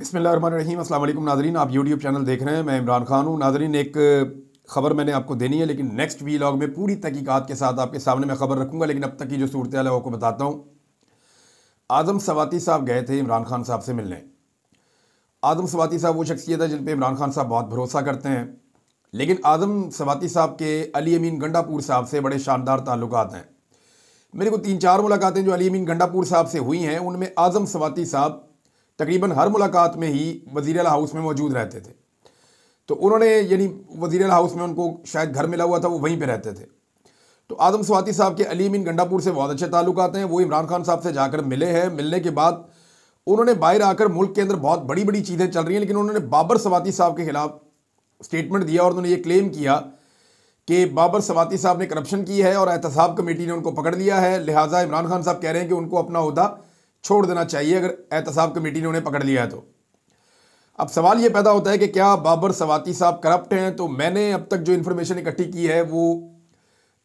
बिस्मिल्लाहिर्रहमानिर्रहीम। अस्सलाम वालेकुम नाज़रीन, आप यूट्यूब चैनल देख रहे हैं। मैं इमरान खान हूँ। नाज़रीन, एक ख़बर मैंने आपको देनी है, लेकिन नेक्स्ट वीलॉग में पूरी तहकीकात के साथ आपके सामने मैं ख़बर रखूँगा। लेकिन अब तक की जो सूरत हाल है वो आपको बताता हूँ। आज़म सवाती साहब गए थे इमरान खान साहब से मिलने। आज़म सवाती साहब वो शख्सियत है जिन पर इमरान खान साहब बहुत भरोसा करते हैं, लेकिन आज़म सवाती साहब के अली अमीन गंडापुर साहब से बड़े शानदार ताल्लुकात हैं। मेरे को 3-4 मुलाकातें जो अली अमीन गंडापुर साहब से हुई हैं, उनमें आज़म सवाती साहब तकरीबन हर मुलाकात में ही वज़ीर आला हाउस में मौजूद रहते थे। तो उन्होंने यानी वज़ीर आला हाउस में उनको शायद घर मिला हुआ था, वो वहीं पे रहते थे। तो आज़म सवाती साहब के अली अमीन गंडापुर से बहुत अच्छे ताल्लुकात हैं। वो इमरान खान साहब से जाकर मिले हैं। मिलने के बाद उन्होंने बाहर आकर मुल्क के अंदर बहुत बड़ी बड़ी चीज़ें चल रही हैं, लेकिन उन्होंने बाबर सवाती साहब के खिलाफ स्टेटमेंट दिया और उन्होंने ये क्लेम किया कि बाबर सवाती साहब ने करप्शन की है और एहतसाब कमेटी ने उनको पकड़ लिया है। लिहाजा इमरान खान साहब कह रहे हैं कि उनको अपना ओहदा छोड़ देना चाहिए अगर एहतसाब कमेटी ने उन्हें पकड़ लिया है तो। अब सवाल ये पैदा होता है कि क्या बाबर सवाती साहब करप्ट हैं? तो मैंने अब तक जो इन्फॉर्मेशन इकट्ठी की है वो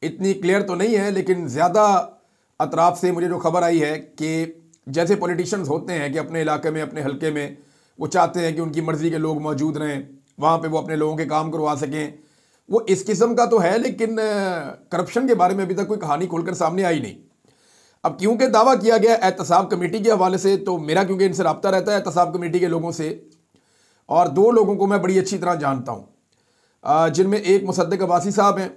इतनी क्लियर तो नहीं है, लेकिन ज़्यादा अतराफ से मुझे जो खबर आई है कि जैसे पॉलिटिशियंस होते हैं कि अपने इलाके में, अपने हलके में वो चाहते हैं कि उनकी मर्ज़ी के लोग मौजूद रहें, वहाँ पर वो अपने लोगों के काम करवा सकें, वो इस किस्म का तो है। लेकिन करप्शन के बारे में अभी तक कोई कहानी खोलकर सामने आई नहीं। अब क्योंकि दावा किया गया एहतसाब कमेटी के हवाले से, तो मेरा क्योंकि इनसे रब्ता रहता है एहतसाब कमेटी के लोगों से, और 2 लोगों को मैं बड़ी अच्छी तरह जानता हूँ, जिनमें एक मुसद्दिक अब्बासी साहब हैं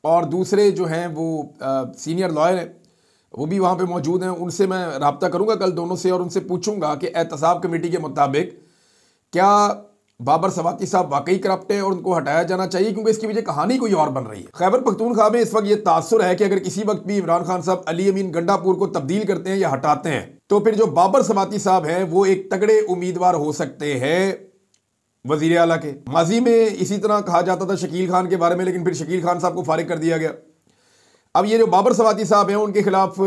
और दूसरे जो हैं वो सीनियर लॉयर हैं, वो भी वहाँ पे मौजूद हैं। उनसे मैं रब्ता करूँगा कल दोनों से और उनसे पूछूंगा कि एहतसाब कमेटी के मुताबिक क्या बाबर सवाती साहब वाकई करप्ट है और उनको हटाया जाना चाहिए, क्योंकि इसकी वजह कहानी कोई और बन रही है। खैबर पख्तूनख्वा में इस वक्त ये तासुर है कि अगर किसी वक्त भी इमरान खान साहब अली अमीन गंडापुर को तब्दील करते हैं या हटाते हैं, तो फिर जो बाबर सवाती साहब हैं वो एक तगड़े उम्मीदवार हो सकते हैं वजीर आला के। माजी में इसी तरह कहा जाता था शकील खान के बारे में, लेकिन फिर शकील खान साहब को फारिग कर दिया गया। अब ये जो बाबर सवाती साहब हैं उनके खिलाफ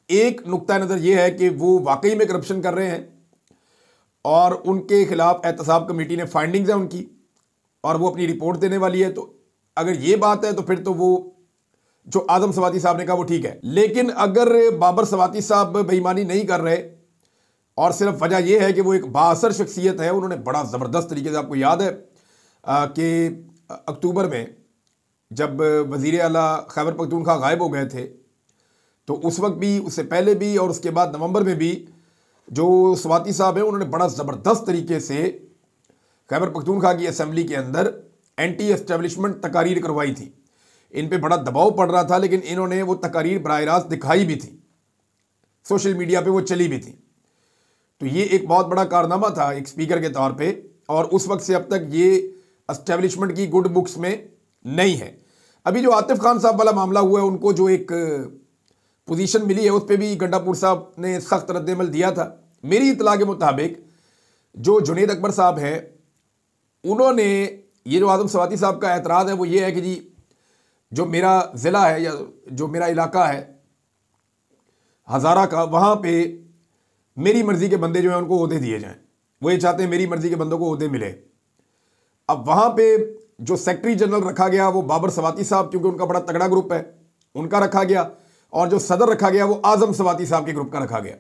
एक नुक्ता नज़र ये है कि वो वाकई में करप्शन कर रहे हैं और उनके खिलाफ एहतसाब कमेटी ने फाइंडिंग्स है उनकी और वो अपनी रिपोर्ट देने वाली है। तो अगर ये बात है तो फिर तो वो जो आज़म सवाती साहब ने कहा वो ठीक है। लेकिन अगर बाबर सवाती साहब बेईमानी नहीं कर रहे और सिर्फ वजह यह है कि वो एक बाअसर शख्सियत है, उन्होंने बड़ा ज़बरदस्त तरीके से, आपको याद है कि अक्टूबर में जब वज़ीर आला खैबर पख्तूनख्वा गायब हो गए थे, तो उस वक्त भी, उससे पहले भी और उसके बाद नवंबर में भी जो सवाती साहब हैं उन्होंने बड़ा ज़बरदस्त तरीके से खैबर पख्तूनख्वा की असेंबली के अंदर एंटी एस्टेब्लिशमेंट तकारीर करवाई थी। इन पे बड़ा दबाव पड़ रहा था, लेकिन इन्होंने वो तकारीर बराह रास्त दिखाई भी थी, सोशल मीडिया पे वो चली भी थी। तो ये एक बहुत बड़ा कारनामा था एक स्पीकर के तौर पे, और उस वक्त से अब तक ये एस्टेब्लिशमेंट की गुड बुक्स में नहीं है। अभी जो आतिफ खान साहब वाला मामला हुआ है, उनको जो एक पोजीशन मिली है उस पर भी गंडापुर साहब ने सख्त रद्द-ए-अमल दिया था। मेरी इतला के मुताबिक जो जुनैद अकबर साहब हैं, उन्होंने ये जो आज़म सवाती साहब का एतराज़ है वो ये है कि जी जो मेरा ज़िला है या जो मेरा इलाका है हज़ारा का, वहाँ पे मेरी मर्ज़ी के बंदे जो हैं उनको ओहदे दिए जाएँ। वो ये चाहते हैं मेरी मर्ज़ी के बंदों को ओहदे मिले। अब वहाँ पे जो सेक्रेटरी जनरल रखा गया वो बाबर सवाती साहब, क्योंकि उनका बड़ा तगड़ा ग्रुप है, उनका रखा गया, और जो सदर रखा गया वो आज़म सवाती साहब के ग्रुप का रखा गया।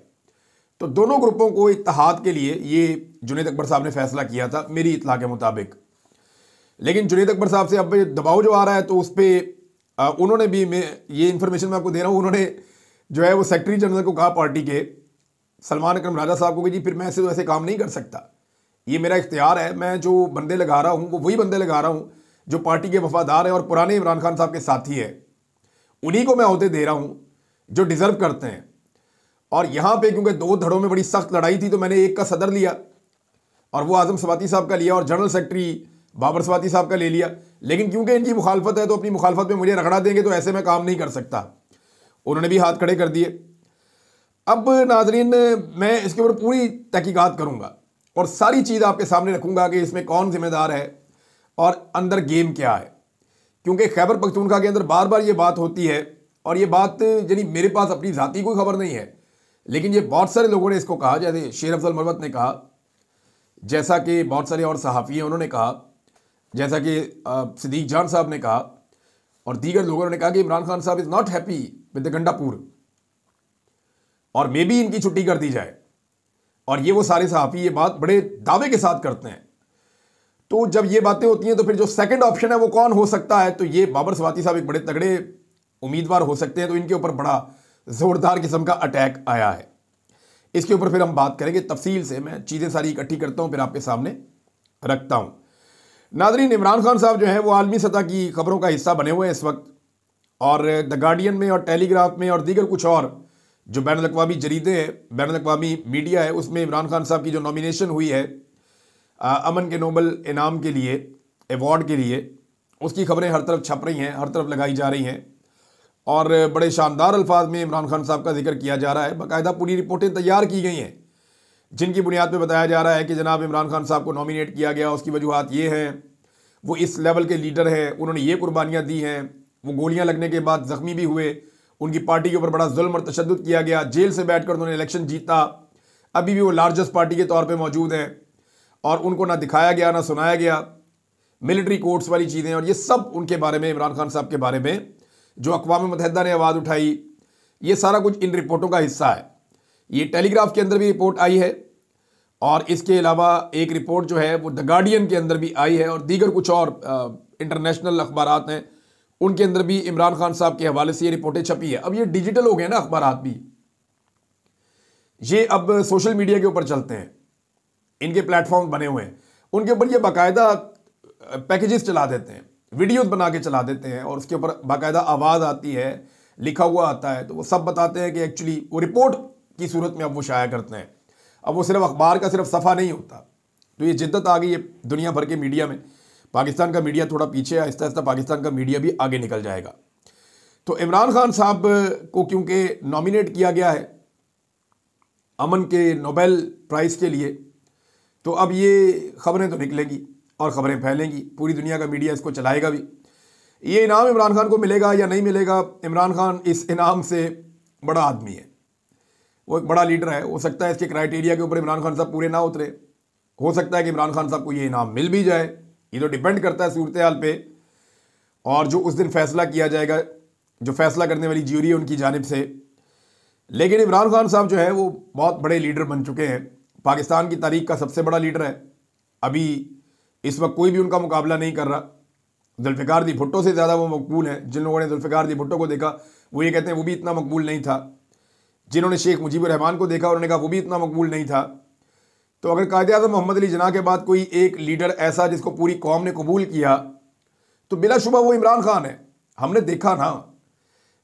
तो दोनों ग्रुपों को इत्तेहाद के लिए ये जुनैद अकबर साहब ने फैसला किया था मेरी इतला के मुताबिक। लेकिन जुनैद अकबर साहब से अब दबाव जो आ रहा है, तो उस पर उन्होंने भी, मैं ये इन्फॉर्मेशन मैं आपको दे रहा हूँ, उन्होंने जो है वो सेक्रेटरी जनरल को कहा पार्टी के, सलमान अकरम राजा साहब को, कि जी फिर मैं ऐसे तो ऐसे काम नहीं कर सकता, ये मेरा इख्तियार है, मैं जो बंदे लगा रहा हूँ वो वही बंदे लगा रहा हूँ जो पार्टी के वफादार हैं और पुराने इमरान खान साहब के साथी है, उन्हीं को मैं ओहदे दे रहा हूँ जो डिज़र्व करते हैं। और यहाँ पे क्योंकि 2 धड़ों में बड़ी सख्त लड़ाई थी, तो मैंने एक का सदर लिया और वो आज़म सवाती साहब का लिया, और जनरल सेक्रेटरी बाबर सवाती साहब का ले लिया। लेकिन क्योंकि इनकी मुखालफत है तो अपनी मुखालफत में मुझे रगड़ा देंगे, तो ऐसे में काम नहीं कर सकता। उन्होंने भी हाथ खड़े कर दिए। अब नाजरीन, मैं इसके ऊपर पूरी तहकीकात करूँगा और सारी चीज़ आपके सामने रखूँगा कि इसमें कौन जिम्मेदार है और अंदर गेम क्या है। क्योंकि खैबर पख्तूनख्वा के अंदर बार बार ये बात होती है, और ये बात यानी मेरे पास अपनी ज़ाती कोई खबर नहीं है, लेकिन ये बहुत सारे लोगों ने इसको कहा, जैसे शेर अफजल मरवत ने कहा, जैसा कि बहुत सारे और सहाफ़ी हैं उन्होंने कहा, जैसा कि सिद्दीक जान साहब ने कहा, और दीगर लोगों ने कहा कि इमरान खान साहब is not happy with the Gandapur और मे बी इनकी छुट्टी कर दी जाए। और ये वो सारे सहाफ़ी ये बात बड़े दावे के साथ करते हैं। तो जब ये बातें होती हैं तो फिर जो सेकंड ऑप्शन है वो कौन हो सकता है, तो ये बाबर स्वाति साहब एक बड़े तगड़े उम्मीदवार हो सकते हैं। तो इनके ऊपर बड़ा ज़ोरदार किस्म का अटैक आया है। इसके ऊपर फिर हम बात करेंगे तफसील से। मैं चीज़ें सारी इकट्ठी करता हूँ फिर आपके सामने रखता हूँ। नाज़रीन, इमरान खान साहब जो है वो आलमी सतह की खबरों का हिस्सा बने हुए हैं इस वक्त, और द गार्डियन में और टेलीग्राफ में और दीगर कुछ और जो बैनुल अक़वामी जरीदे हैं, बैनुल अक़वामी मीडिया है, उसमें इमरान खान साहब की जो नॉमिनेशन हुई है अमन के नोबल इनाम के लिए, अवार्ड के लिए, उसकी खबरें हर तरफ छप रही हैं, हर तरफ लगाई जा रही हैं और बड़े शानदार अल्फाज में इमरान खान साहब का जिक्र किया जा रहा है। बाकायदा पूरी रिपोर्टें तैयार की गई हैं जिनकी बुनियाद पर बताया जा रहा है कि जनाब इमरान खान साहब को नॉमिनेट किया गया, उसकी वजूहात ये हैं, वो इस लेवल के लीडर हैं, उन्होंने ये कुर्बानियाँ दी हैं, वो गोलियाँ लगने के बाद ज़ख्मी भी हुए, उनकी पार्टी के ऊपर बड़ा जुल्म और तशद्दुद किया गया, जेल से बैठकर उन्होंने इलेक्शन जीता, अभी भी वो लार्जेस्ट पार्टी के तौर पे मौजूद हैं और उनको ना दिखाया गया ना सुनाया गया, मिलिट्री कोर्ट्स वाली चीज़ें, और ये सब उनके बारे में, इमरान खान साहब के बारे में जो अक़वाम मुत्तहिदा ने आवाज़ उठाई, ये सारा कुछ इन रिपोर्टों का हिस्सा है। ये टेलीग्राफ के अंदर भी रिपोर्ट आई है और इसके अलावा एक रिपोर्ट जो है वो द गार्डियन के अंदर भी आई है और दीगर कुछ और इंटरनेशनल अखबारात हैं उनके अंदर भी इमरान खान साहब के हवाले से ये रिपोर्टें छपी है। अब ये डिजिटल हो गए ना अखबारात भी, ये अब सोशल मीडिया के ऊपर चलते हैं, इनके प्लेटफॉर्म बने हुए हैं, उनके ऊपर ये बाकायदा पैकेजेस चला देते हैं, वीडियोस बना के चला देते हैं और उसके ऊपर बाकायदा आवाज़ आती है, लिखा हुआ आता है, तो वो सब बताते हैं कि एक्चुअली वो रिपोर्ट की सूरत में अब वो शाया करते हैं। अब वो सिर्फ अखबार का सिर्फ सफ़ा नहीं होता। तो ये जिद्दत आ गई है दुनिया भर के मीडिया में। पाकिस्तान का मीडिया थोड़ा पीछे है, आहिस्ता आहिस्ता पाकिस्तान का मीडिया भी आगे निकल जाएगा। तो इमरान खान साहब को क्योंकि नॉमिनेट किया गया है अमन के नोबेल प्राइज़ के लिए, तो अब ये खबरें तो निकलेंगी और ख़बरें फैलेंगी, पूरी दुनिया का मीडिया इसको चलाएगा भी। ये इनाम इमरान खान को मिलेगा या नहीं मिलेगा, इमरान खान इस इनाम से बड़ा आदमी है, वो एक बड़ा लीडर है। हो सकता है इसके क्राइटेरिया के ऊपर इमरान खान साहब पूरे ना उतरे, हो सकता है कि इमरान खान साहब को ये इनाम मिल भी जाए। ये तो डिपेंड करता है सूरत हाल पे और जो उस दिन फैसला किया जाएगा, जो फैसला करने वाली ज्यूरी है उनकी जानिब से। लेकिन इमरान खान साहब जो है वो बहुत बड़े लीडर बन चुके हैं, पाकिस्तान की तारीख का सबसे बड़ा लीडर है। अभी इस वक्त कोई भी उनका मुकाबला नहीं कर रहा। जुल्फ़िकार दी भुट्टो से ज़्यादा वो मकबूल हैं। जिन लोगों ने जुल्फ़िकार दी भुट्टो को देखा वो ये कहते हैं वो भी इतना मकबूल नहीं था। जिन्होंने शेख मुजीबुर रहमान को देखा उन्होंने कहा वो भी इतना मकबूल नहीं था। तो अगर कायद-ए-आज़म मोहम्मद अली जिन्ना के बाद कोई एक लीडर ऐसा जिसको पूरी कौम ने कबूल किया तो बिलाशुबा वो इमरान खान है। हमने देखा ना,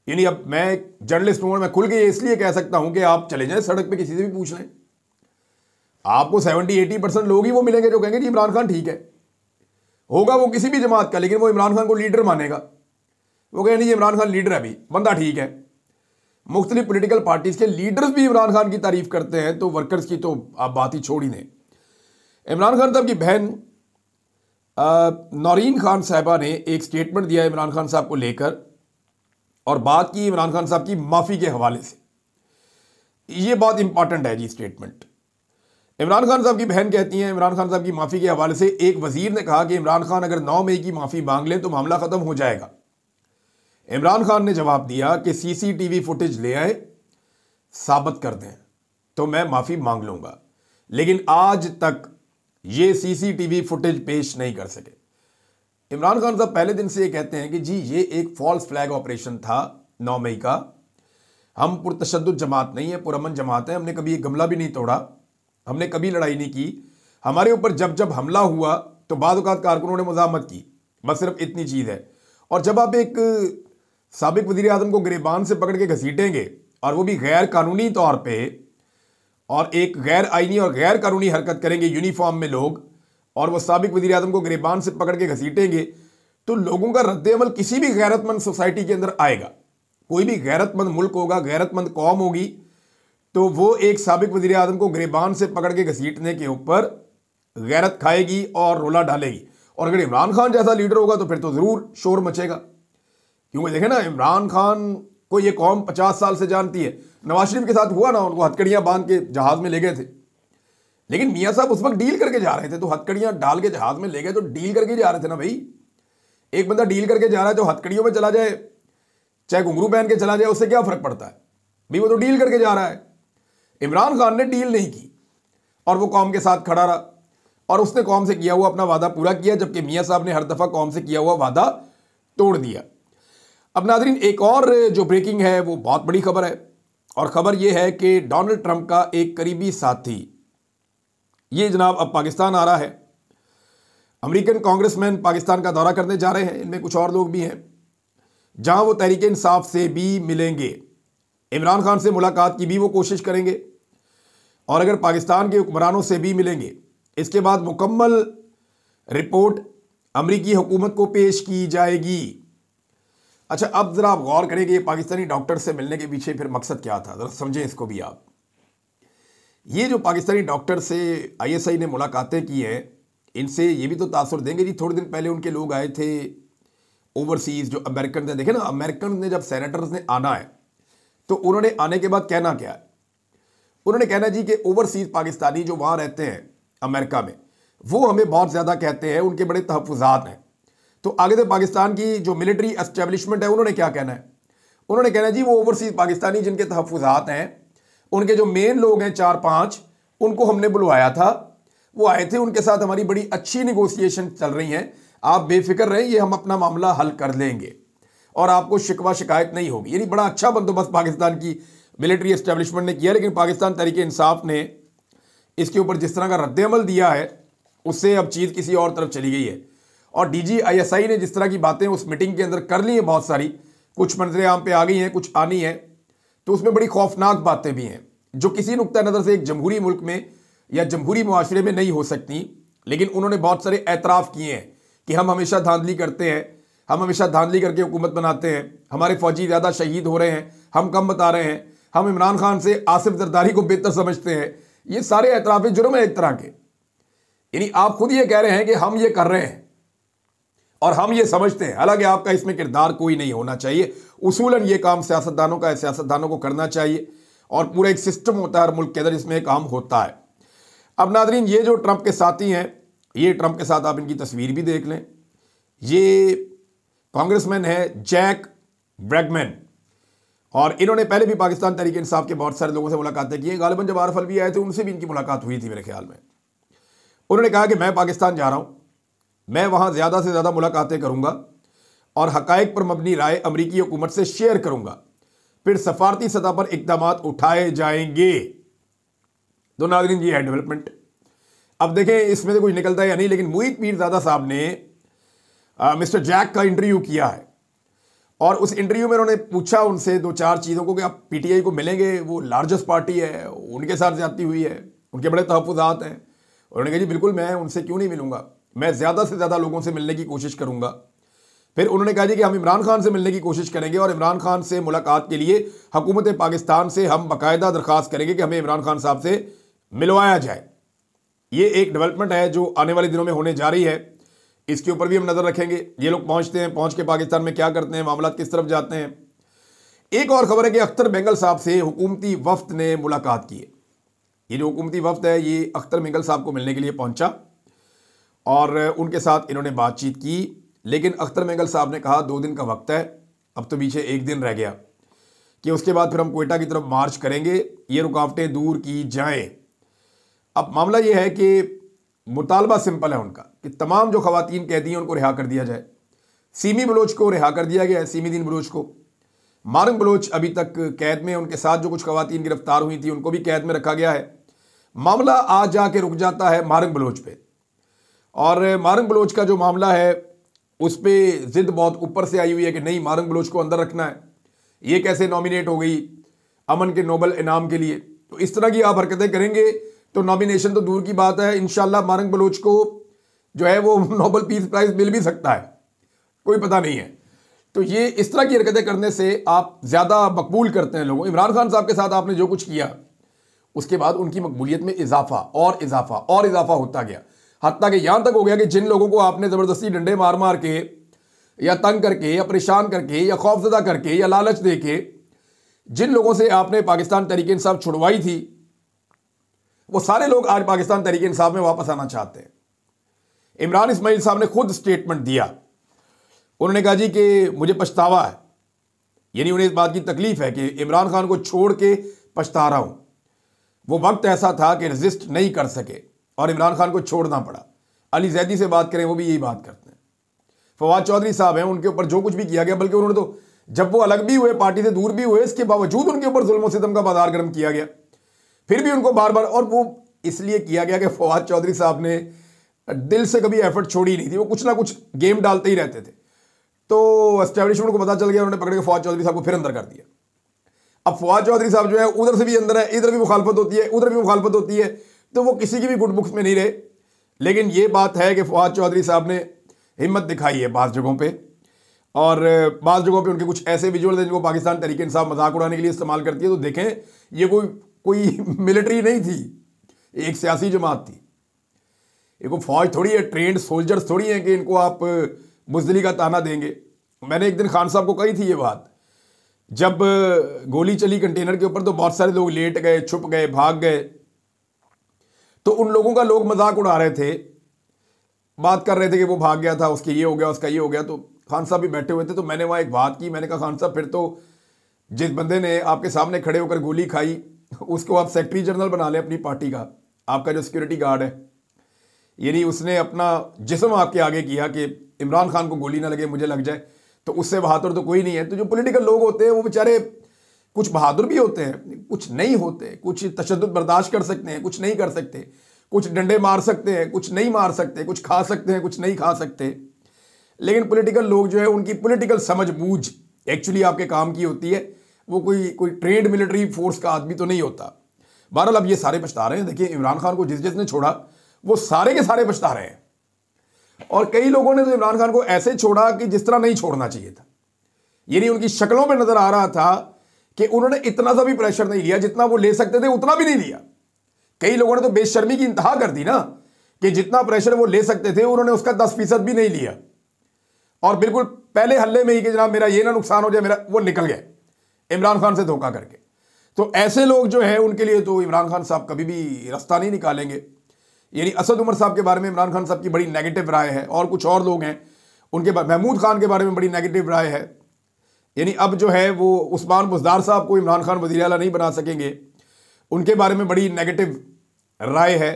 यानी अब मैं जर्नलिस्ट हूँ, मैं खुल के इसलिए कह सकता हूँ कि आप चले जाएं सड़क पे किसी से भी पूछ लें, आपको 70-80% लोग ही वो मिलेंगे जो कहेंगे जी इमरान खान ठीक है। होगा वो किसी भी जमात का, लेकिन वो इमरान खान को लीडर मानेगा। वो कहेंगे जी इमरान खान लीडर है, अभी बंदा ठीक है। मुख्तलिफ पोलिटिकल पार्टीज़ के लीडर्स भी इमरान खान की तारीफ करते हैं, तो वर्कर्स की तो आप बात ही छोड़ ही दें। इमरान खान साहब की बहन नौरीन खान साहबा ने एक स्टेटमेंट दिया इमरान खान साहब को लेकर और बात की इमरान खान साहब की माफ़ी के हवाले से। ये बहुत इंपॉर्टेंट है जी स्टेटमेंट। इमरान खान साहब की बहन कहती हैं इमरान खान साहब की माफ़ी के हवाले से, एक वज़ीर ने कहा कि इमरान खान अगर 9 मई की माफ़ी मांग लें तो मामला ख़त्म हो जाएगा। इमरान खान ने जवाब दिया कि सीसीटीवी फुटेज ले आए, साबित कर दें तो मैं माफ़ी मांग लूँगा। लेकिन आज तक ये सीसीटीवी फुटेज पेश नहीं कर सके। इमरान खान साहब पहले दिन से ये कहते हैं कि जी ये एक फॉल्स फ्लैग ऑपरेशन था 9 मई का, हम पुरतशद्दुद जमात नहीं है, पुरअमन जमात है, हमने कभी एक गमला भी नहीं तोड़ा, हमने कभी लड़ाई नहीं की। हमारे ऊपर जब जब हमला हुआ तो बाद औक़ात कारकुनों ने मुज़ाहमत की, बस सिर्फ इतनी चीज़ है। और जब आप एक साबिक वज़ीर आज़म को गिरेबान से पकड़ के घसीटेंगे और वो भी गैर कानूनी तौर पे, और एक गैर आईनी और गैर कानूनी हरकत करेंगे यूनिफॉर्म में लोग, और वो साबिक वज़ीर आज़म को गिरेबान से पकड़ के घसीटेंगे, तो लोगों का रद्द-ए-अमल किसी भी गैरतमंद सोसाइटी के अंदर आएगा। कोई भी गैरतमंद मुल्क होगा, गैरतमंद कौम होगी, तो वो एक साबिक वज़ीर आज़म को गिरेबान से पकड़ के घसीटने के ऊपर गैरत खाएगी और रोला डालेगी। और अगर इमरान खान जैसा लीडर होगा तो फिर तो ज़रूर शोर मचेगा। क्योंकि देखें ना, इमरान खान को ये कौम 50 साल से जानती है। नवाज शरीफ के साथ हुआ ना, उनको हथकड़ियाँ बांध के जहाज़ में ले गए थे, लेकिन मियाँ साहब उस वक्त डील करके जा रहे थे, तो हथकड़ियाँ डाल के जहाज़ में ले गए तो डील करके जा रहे थे ना भाई। एक बंदा डील करके जा रहा है तो हथकड़ियों में चला जाए चाहे घुंघरू पहन के चला जाए, उससे क्या फ़र्क पड़ता है भाई, वो तो डील करके जा रहा है। इमरान खान ने डील नहीं की, और वो कौम के साथ खड़ा रहा और उसने कौम से किया हुआ अपना वादा पूरा किया, जबकि मियां साहब ने हर दफ़ा कौम से किया हुआ वादा तोड़ दिया। अब नाज़रीन, एक और जो ब्रेकिंग है वो बहुत बड़ी खबर है, और ख़बर यह है कि डोनाल्ड ट्रंप का एक करीबी साथी, ये जनाब अब पाकिस्तान आ रहा है। अमेरिकन कांग्रेसमैन पाकिस्तान का दौरा करने जा रहे हैं, इनमें कुछ और लोग भी हैं, जहां वो तहरीक इंसाफ से भी मिलेंगे, इमरान खान से मुलाकात की भी वो कोशिश करेंगे, और अगर पाकिस्तान के हुक्मरानों से भी मिलेंगे। इसके बाद मुकम्मल रिपोर्ट अमेरिकी हुकूमत को पेश की जाएगी। अच्छा, अब ज़रा आप गौर करेंगे पाकिस्तानी डॉक्टर से मिलने के पीछे फिर मकसद क्या था, ज़रा समझें इसको भी आप। ये जो पाकिस्तानी डॉक्टर से आईएसआई ने मुलाकातें की हैं, इनसे ये भी तो तासुर देंगे जी। थोड़े दिन पहले उनके लोग आए थे ओवरसीज़, जो अमेरिकन ने, देखे ना, अमेरिकन ने जब सेनेटर्स ने आना है तो उन्होंने आने के बाद कहना क्या है, उन्होंने कहना जी कि ओवरसीज़ पाकिस्तानी जो वहाँ रहते हैं अमेरिका में, वो हमें बहुत ज़्यादा कहते हैं, उनके बड़े तहफ़्फ़ुज़ात हैं। तो आगे से पाकिस्तान की जो मिलिट्री एस्टेब्लिशमेंट है, उन्होंने क्या कहना है, उन्होंने कहना जी वो ओवरसीज़ पाकिस्तानी जिनके तहफ़्फ़ुज़ात हैं, उनके जो मेन लोग हैं 4-5, उनको हमने बुलवाया था, वो आए थे, उनके साथ हमारी बड़ी अच्छी निगोसिएशन चल रही हैं, आप बेफिक्र रहें, ये हम अपना मामला हल कर लेंगे और आपको शिकवा शिकायत नहीं होगी। यानी बड़ा अच्छा बंदोबस्त पाकिस्तान की मिलिट्री एस्टेब्लिशमेंट ने किया। लेकिन पाकिस्तान तहरीक इंसाफ ने इसके ऊपर जिस तरह का रद्द-ए-अमल दिया है, उससे अब चीज़ किसी और तरफ चली गई है। और DGISI ने जिस तरह की बातें उस मीटिंग के अंदर कर ली हैं, बहुत सारी, कुछ मंजरे आम पे आ गई हैं, कुछ आनी है, तो उसमें बड़ी खौफनाक बातें भी हैं जो किसी नुक्ता नज़र से एक जमहूरी मुल्क में या जमहूरी मुआशरे में नहीं हो सकती। लेकिन उन्होंने बहुत सारे एतराफ़ किए हैं कि हम हमेशा धांधली करते हैं, हम हमेशा धांधली करके हुकूमत बनाते हैं, हमारे फौजी ज़्यादा शहीद हो रहे हैं, हम कम बता रहे हैं, हम इमरान खान से आसिफ जरदारी को बेहतर समझते हैं। ये सारे एतराफ़ जुर्म है एक तरह के। यानी आप खुद ये कह रहे हैं कि हम ये कर रहे हैं और हम ये समझते हैं, हालांकि आपका इसमें किरदार कोई नहीं होना चाहिए। उसूलन ये काम सियासतदानों का है, सियासतदानों को करना चाहिए, और पूरा एक सिस्टम होता है हर मुल्क के अंदर, इसमें काम होता है। अब नाजरीन, ये जो ट्रंप के साथी हैं, ये ट्रंप के साथ आप इनकी तस्वीर भी देख लें। ये कांग्रेसमैन है जैक ब्रैगमैन, और इन्होंने पहले भी पाकिस्तान तहरीक इंसाफ के बहुत सारे लोगों से मुलाकातें की हैं। गालिबन जब आरिफ अलवी आए थे, उनसे भी इनकी मुलाकात हुई थी मेरे ख्याल में। उन्होंने कहा कि मैं पाकिस्तान जा रहा हूँ, मैं वहाँ ज़्यादा से ज़्यादा मुलाकातें करूँगा और हक़ाइक़ पर मबनी राय अमरीकी हुकूमत से शेयर करूँगा, फिर सफारती सतह पर इक़दामात उठाए जाएंगे। तो नाज़रीन, ये है डेवलपमेंट। अब देखें इसमें से कुछ निकलता है या नहीं, लेकिन मुईद पीरज़ादा साहब ने मिस्टर जैक का इंटरव्यू किया है, और उस इंटरव्यू में उन्होंने पूछा उनसे 2-4 चीज़ों को कि आप PTI को मिलेंगे, वो लार्जेस्ट पार्टी है, उनके साथ ज़्यादती हुई है, उनके बड़े तहफ़्फ़ुज़ात हैं। उन्होंने कहा जी बिल्कुल, मैं उनसे क्यों नहीं मिलूंगा, मैं ज़्यादा से ज़्यादा लोगों से मिलने की कोशिश करूंगा। फिर उन्होंने कहा जी कि हम इमरान खान से मिलने की कोशिश करेंगे, और इमरान खान से मुलाकात के लिए हुकूमत पाकिस्तान से हम बाकायदा दरख्वास्त करेंगे कि हमें इमरान खान साहब से मिलवाया जाए। ये एक डेवलपमेंट है जो आने वाले दिनों में होने जा रही है, इसके ऊपर भी हम नज़र रखेंगे। ये लोग पहुँचते हैं, पहुँच के पाकिस्तान में क्या करते हैं, मामला किस तरफ जाते हैं। एक और ख़बर है कि अख्तर मिंगल साहब से हुकूमती वफ्द ने मुलाकात की है। ये जो हुकूमती वफ्द है, ये अख्तर मिंगल साहब को मिलने के लिए पहुँचा और उनके साथ इन्होंने बातचीत की। लेकिन अख्तर मिंगल साहब ने कहा 2 दिन का वक्त है, अब तो पीछे 1 दिन रह गया, कि उसके बाद फिर हम क्वेटा की तरफ मार्च करेंगे, ये रुकावटें दूर की जाएं। अब मामला ये है कि मुतालबा सिंपल है उनका कि तमाम जो खवातीन कैदी हैं उनको रिहा कर दिया जाए। सीमी बलोच को रिहा कर दिया गया है, सीमी दीन बलोच को। मारंग बलोच अभी तक कैद में, उनके साथ जो कुछ खवातीन गिरफ्तार हुई थी उनको भी कैद में रखा गया है। मामला आज जाके रुक जाता है मारंग बलोच पे, और मारंग बलोच का जो मामला है उस पर जिद बहुत ऊपर से आई हुई है कि नहीं, मारंग बलोच को अंदर रखना है। ये कैसे नॉमिनेट हो गई अमन के नोबल इनाम के लिए? तो इस तरह की आप हरकतें करेंगे तो नॉमिनेशन तो दूर की बात है, इंशाल्लाह मारंग बलोच को जो है वो नोबल पीस प्राइज मिल भी सकता है, कोई पता नहीं है। तो ये इस तरह की हरकतें करने से आप ज़्यादा मकबूल करते हैं लोगों। इमरान खान साहब के साथ आपने जो कुछ किया, उसके बाद उनकी मकबूलियत में इजाफा और इजाफा और इजाफा होता गया, हत्ता कि यहां तक हो गया कि जिन लोगों को आपने ज़बरदस्ती डंडे मार मार के या तंग करके या परेशान करके या खौफजदा करके या लालच दे के जिन लोगों से आपने पाकिस्तान तहरीक इंसाफ छुड़वाई थी, वो सारे लोग आज पाकिस्तान तहरीक इंसाफ में वापस आना चाहते हैं। इमरान इस्माइल साहब ने खुद स्टेटमेंट दिया, उन्होंने कहा जी कि मुझे पछतावा है, यानी उन्हें इस बात की तकलीफ है कि इमरान खान को छोड़ के पछता रहा हूं। वो वक्त ऐसा था कि रेजिस्ट नहीं कर सके और इमरान खान को छोड़ना पड़ा। अली जैदी से बात करें वो भी यही बात करते हैं। फवाद चौधरी साहब हैं, उनके ऊपर जो कुछ भी किया गया, बल्कि उन्होंने तो जब वो अलग भी हुए, पार्टी से दूर भी हुए, इसके बावजूद उनके ऊपर जुल्म सितम का बाजार गर्म किया गया। फिर भी उनको बार बार, और वो इसलिए किया गया कि फवाद चौधरी साहब ने दिल से कभी एफर्ट छोड़ी नहीं थी, वो कुछ ना कुछ गेम डालते ही रहते थे। तो एस्टेब्लिशमेंट को पता चल गया, उन्होंने पकड़ के फवाद चौधरी साहब को फिर अंदर कर दिया। अब फवाद चौधरी साहब जो है उधर से भी अंदर है, इधर भी मुखालफत होती है, उधर भी मुखालफत होती है, तो वो किसी की भी गुड बुक्स में नहीं रहे। लेकिन ये बात है कि फवाद चौधरी साहब ने हिम्मत दिखाई है बाज़ जगहों पे, और बाज़ जगहों पे उनके कुछ ऐसे विजुअल हैं जिनको पाकिस्तान तहरीक इंसाफ मजाक उड़ाने के लिए इस्तेमाल करती है। तो देखें, ये कोई मिलिट्री नहीं थी, एक सियासी जमात थी। ये कोई फौज थोड़ी है, ट्रेंड सोल्जर्स थोड़ी हैं कि इनको आप बुज़दिली का ताना देंगे। मैंने एक दिन खान साहब को कही थी ये बात, जब गोली चली कंटेनर के ऊपर तो बहुत सारे लोग लेट गए, छुप गए, भाग गए, तो उन लोगों का लोग मजाक उड़ा रहे थे, बात कर रहे थे कि वो भाग गया था, उसके ये हो गया, उसका ये हो गया। तो खान साहब भी बैठे हुए थे, तो मैंने वहाँ एक बात की, मैंने कहा खान साहब, फिर तो जिस बंदे ने आपके सामने खड़े होकर गोली खाई उसको आप सेक्रेटरी जनरल बना लें अपनी पार्टी का, आपका जो सिक्योरिटी गार्ड है। यानी उसने अपना जिस्म आपके आगे किया कि इमरान खान को गोली ना लगे, मुझे लग जाए, तो उससे बहादुर तो कोई नहीं है। तो जो पॉलिटिकल लोग होते हैं वो बेचारे कुछ बहादुर भी होते हैं, कुछ नहीं होते, कुछ तशद्दुद बर्दाश्त कर सकते हैं, कुछ नहीं कर सकते, कुछ डंडे मार सकते हैं, कुछ नहीं मार सकते, कुछ खा सकते हैं, कुछ नहीं खा सकते। लेकिन पॉलिटिकल लोग जो है उनकी पॉलिटिकल समझ बूझ एक्चुअली आपके काम की होती है। वो कोई ट्रेंड मिलिट्री फोर्स का आदमी तो नहीं होता। बहरहाल अब ये सारे पछता रहे हैं। देखिए, इमरान खान को जिसने छोड़ा वो सारे के सारे पछता रहे हैं, और कई लोगों ने तो इमरान खान को ऐसे छोड़ा कि जिस तरह नहीं छोड़ना चाहिए था। यानी उनकी शक्लों में नजर आ रहा था कि उन्होंने इतना सा भी प्रेशर नहीं लिया, जितना वो ले सकते थे उतना भी नहीं लिया। कई लोगों ने तो बेशर्मी की इंतहा कर दी ना, कि जितना प्रेशर वो ले सकते थे उन्होंने उसका 10% भी नहीं लिया, और बिल्कुल पहले हल्ले में ही कि जनाब मेरा ये ना नुकसान हो जाए, मेरा, वो निकल गए इमरान खान से धोखा करके। तो ऐसे लोग जो है उनके लिए तो इमरान खान साहब कभी भी रास्ता नहीं निकालेंगे। यानी असद उमर साहब के बारे में इमरान खान साहब की बड़ी नेगेटिव राय है, और कुछ और लोग हैं उनके बारे, महमूद खान के बारे में बड़ी नेगेटिव राय है। यानी अब जो है वो उस्मान बुज़दार साहब को इमरान खान वज़ीर आला नहीं बना सकेंगे, उनके बारे में बड़ी नेगेटिव राय है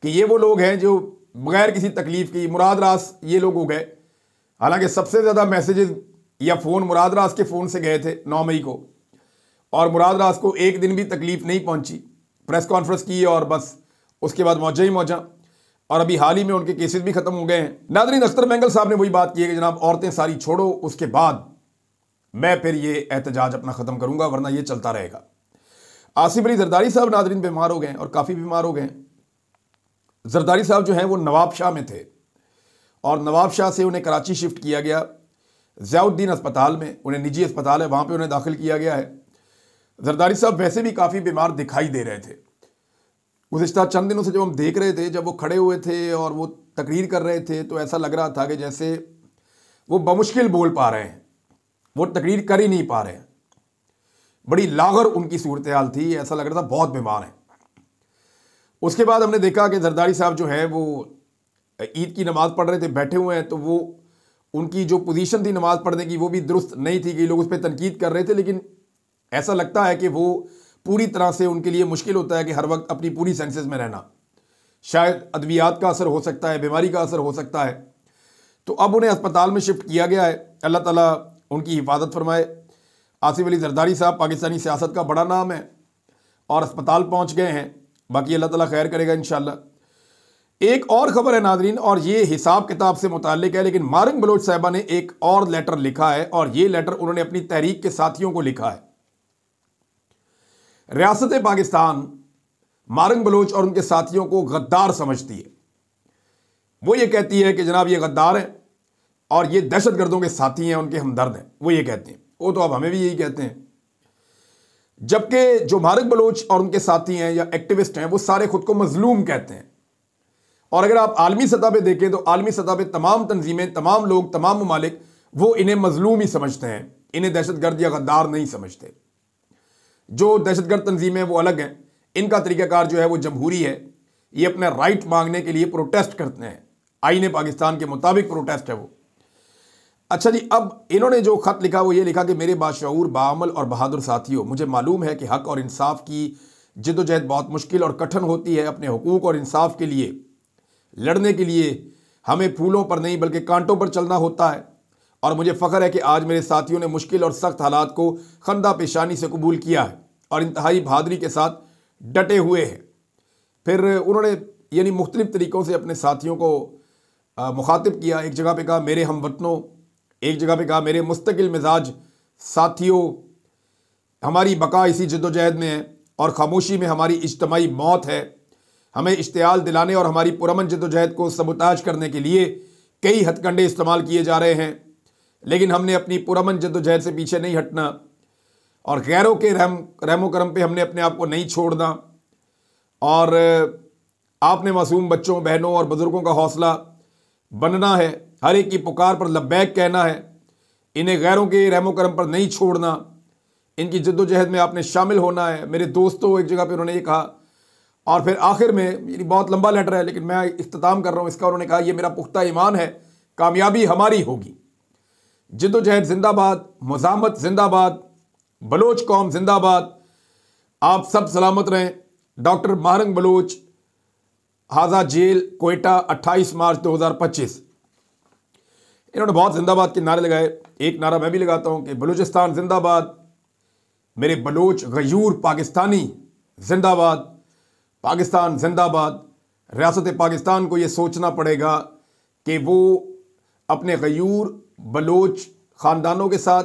कि ये वो लोग हैं जो बगैर किसी तकलीफ की, मुराद रास ये लोग हो गए। हालांकि सबसे ज़्यादा मैसेजेस या फ़ोन मुराद रास के फ़ोन से गए थे 9 मई को, और मुराद रास को एक दिन भी तकलीफ नहीं पहुंची, प्रेस कॉन्फ्रेंस की और बस उसके बाद मौजा ही मौजा, और अभी हाल ही में उनके केसेस भी खत्म हो गए हैं। नाज़रीन, अख्तर मेंगल साहब ने वही बात की है कि जनाब औरतें सारी छोड़ो, उसके बाद मैं फिर ये एहतजाज अपना ख़त्म करूंगा, वरना ये चलता रहेगा। आसिफ अली जरदारी साहब नाज़रीन बीमार हो गए, और काफ़ी बीमार हो गए। जरदारी साहब जो हैं वो नवाबशाह में थे, और नवाबशाह से उन्हें कराची शिफ्ट किया गया ज़ियाउद्दीन अस्पताल में, उन्हें निजी अस्पताल है, वहाँ पे उन्हें दाखिल किया गया है। जरदारी साहब वैसे भी काफ़ी बीमार दिखाई दे रहे थे। गुज़िश्ता चंद दिनों से जब हम देख रहे थे, जब वो खड़े हुए थे और वो तकरीर कर रहे थे, तो ऐसा लग रहा था कि जैसे वो बमुश्किल बोल पा रहे हैं, वो तकरीर कर ही नहीं पा रहे हैं। बड़ी लागर उनकी सूरत हाल थी, ऐसा लग रहा था बहुत बीमार हैं। उसके बाद हमने देखा कि जरदारी साहब जो है वो ईद की नमाज़ पढ़ रहे थे, बैठे हुए हैं, तो वो उनकी जो पोजीशन थी नमाज़ पढ़ने की वो भी दुरुस्त नहीं थी, कि लोग उस पर तनकीद कर रहे थे। लेकिन ऐसा लगता है कि वो पूरी तरह से उनके लिए मुश्किल होता है कि हर वक्त अपनी पूरी सेंसेस में रहना। शायद अद्वियात का असर हो सकता है, बीमारी का असर हो सकता है। तो अब उन्हें अस्पताल में शिफ्ट किया गया है, अल्लाह ताला उनकी हिफाजत फरमाए। आसिफ अली जरदारी साहब पाकिस्तानी सियासत का बड़ा नाम है, और अस्पताल पहुँच गए हैं, बाकी अल्लाह ताला खैर करेगा इंशाअल्लाह। एक और ख़बर है नाज़रीन, और ये हिसाब किताब से मुताल्लिक है, लेकिन मारिंग बलोच साहिबा ने एक और लेटर लिखा है, और ये लेटर उन्होंने अपनी तहरीक के साथियों को लिखा है। रियासत पाकिस्तान मारिंग बलोच और उनके साथियों को गद्दार समझती है। वो ये कहती है कि जनाब ये गद्दार हैं और ये दहशतगर्दों के साथी हैं, उनके हमदर्द हैं, वो ये कहते हैं। वो तो अब हमें भी यही कहते हैं। जबकि जो मारिंग बलोच और उनके साथी हैं या एक्टिविस्ट हैं, वो सारे खुद को मजलूम कहते हैं। और अगर आप आलमी सतह पे देखें तो आलमी सतह पे तमाम तंजीमें, तमाम लोग, तमाम ममालिक वो इन्हें मजलूम ही समझते हैं, इन्हें दहशतगर्द या गद्दार नहीं समझते। जो दहशतगर्द तंजीमें वो अलग हैं, इनका तरीक़ाकार जो है वो जमहूरी है। ये अपने राइट मांगने के लिए प्रोटेस्ट करते हैं, आईने पाकिस्तान के मुताबिक प्रोटेस्ट है वो। अच्छा जी, अब इन्होंने जो ख़त लिखा वो ये लिखा कि मेरे बाशऊर, बाअमल और बहादुर साथियों, मुझे मालूम है कि हक़ और इंसाफ की जद्दोजहद बहुत मुश्किल और कठिन होती है। अपने हुकूक और इंसाफ के लिए लड़ने के लिए हमें फूलों पर नहीं बल्कि कांटों पर चलना होता है। और मुझे फ़ख्र है कि आज मेरे साथियों ने मुश्किल और सख्त हालात को खंदा पेशानी से कबूल किया है और इंतहाई बहादुरी के साथ डटे हुए हैं। फिर उन्होंने यानी मुख्तलिफ़ तरीक़ों से अपने साथियों को मुखातिब किया। एक जगह पे कहा मेरे हमवतनों, एक जगह पे कहा मेरे मुस्तकिल मिजाज साथियों, हमारी बका इसी जद्दोजहद में है और ख़ामोशी में हमारी इज्तमाई मौत है। हमें इश्तियाल दिलाने और हमारी पुरअमन जद्दोजहद को सबूताज करने के लिए कई हथकंडे इस्तेमाल किए जा रहे हैं, लेकिन हमने अपनी पुरअमन जद्दोजहद से पीछे नहीं हटना और गैरों के रहमो करम पे हमने अपने आप को नहीं छोड़ना। और आपने मासूम बच्चों, बहनों और बुज़ुर्गों का हौसला बनना है, हर एक की पुकार पर लब्बैक कहना है, इन्हें गैरों के रहमो करम पर नहीं छोड़ना, इनकी जद्दोजहद में आपने शामिल होना है। मेरे दोस्तों, एक जगह पे उन्होंने ये कहा और फिर आखिर में, ये बहुत लंबा लेटर है लेकिन मैं इख्तिताम कर रहा हूँ इसका, उन्होंने कहा ये मेरा पुख्ता ईमान है, कामयाबी हमारी होगी। जद्दोजहद जिंदाबाद, मुज़ाहमत जिंदाबाद, बलोच कौम जिंदाबाद। आप सब सलामत रहें। डॉक्टर महरंग बलोच, हाजा जेल, कोयटा, 28 मार्च 2025। इन्होंने बहुत जिंदाबाद के नारे लगाए। एक नारा मैं भी लगाता हूँ कि बलूचिस्तान जिंदाबाद, मेरे बलोच गयूर पाकिस्तानी जिंदाबाद, पाकिस्तान जिंदाबाद। रियासत पाकिस्तान को ये सोचना पड़ेगा कि वो अपने गयूर बलोच ख़ानदानों के साथ,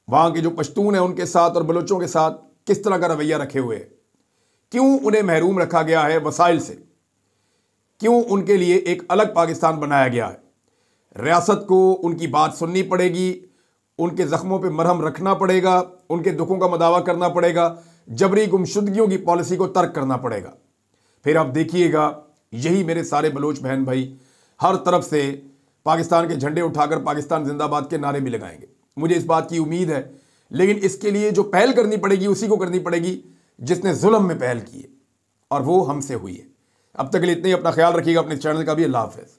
वहाँ के जो पश्तून हैं उनके साथ और बलोचों के साथ किस तरह का रवैया रखे हुए है। क्यों उन्हें महरूम रखा गया है वसाइल से, क्यों उनके लिए एक अलग पाकिस्तान बनाया गया है। रियासत को उनकी बात सुननी पड़ेगी, उनके ज़ख्मों पे मरहम रखना पड़ेगा, उनके दुखों का मदावा करना पड़ेगा, जबरी गुमशुदगियों की पॉलिसी को तर्क करना पड़ेगा। फिर आप देखिएगा यही मेरे सारे बलोच बहन भाई हर तरफ से पाकिस्तान के झंडे उठाकर पाकिस्तान जिंदाबाद के नारे भी लगाएंगे। मुझे इस बात की उम्मीद है, लेकिन इसके लिए जो पहल करनी पड़ेगी उसी को करनी पड़ेगी जिसने जुल्म में पहल की है और वो हमसे हुई है। अब तक के लिए इतना ही। अपना ख्याल रखिएगा, अपने चैनल का भी। अल्लाह हाफ़िज़।